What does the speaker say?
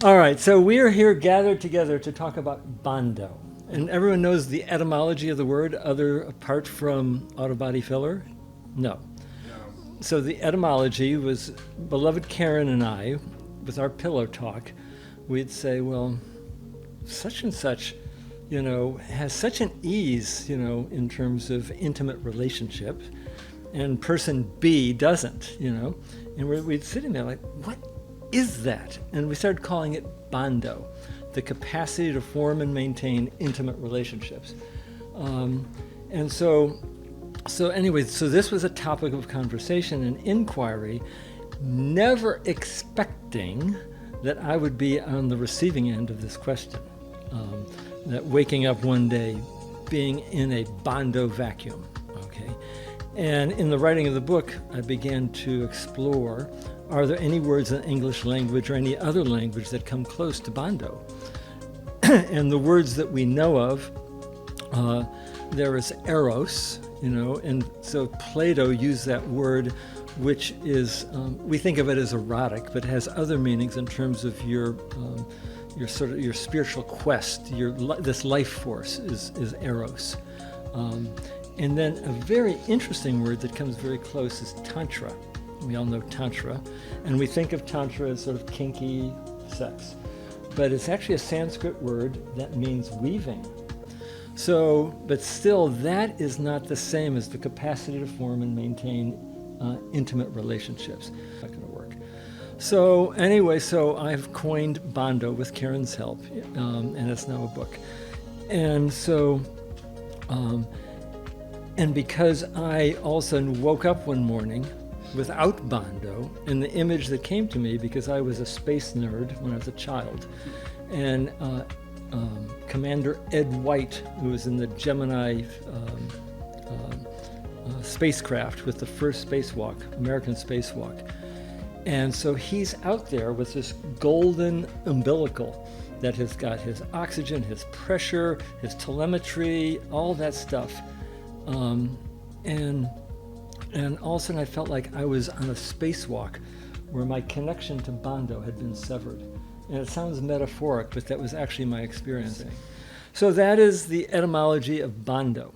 All right, so we are here gathered together to talk about bondo. And everyone knows the etymology of the word, other apart from auto-body filler? No. So the etymology was beloved Karen and I, with our pillow talk, we'd say, well, such and such, has such an ease, in terms of intimate relationships, and person B doesn't, and we'd sitting there like, what is that? And we started calling it bondo, the capacity to form and maintain intimate relationships. And so this was a topic of conversation and inquiry, never expecting that I would be on the receiving end of this question. That waking up one day being in a bondo vacuum, okay? And in the writing of the book, I began to explore, are there any words in English language or any other language that come close to bondo? And the words that we know of, there is eros, and so Plato used that word, which is, we think of it as erotic, but has other meanings in terms of your spiritual quest, this life force is eros. And then a very interesting word that comes very close is tantra. We all know tantra, and we think of tantra as sort of kinky sex, but it's actually a Sanskrit word that means weaving. So, but still, that is not the same as the capacity to form and maintain intimate relationships. Not going to work. So anyway, I've coined bondo with Karen's help, and it's now a book. And so, and because I also woke up one morning without bondo, and the image that came to me, because I was a space nerd when I was a child, and Commander Ed White, who was in the Gemini spacecraft with the first spacewalk, American spacewalk. And so he's out there with this golden umbilical that has got his oxygen, his pressure, his telemetry, all that stuff. And all of a sudden I felt like I was on a spacewalk where my connection to bondo had been severed. And it sounds metaphoric, but that was actually my experience. So that is the etymology of bondo.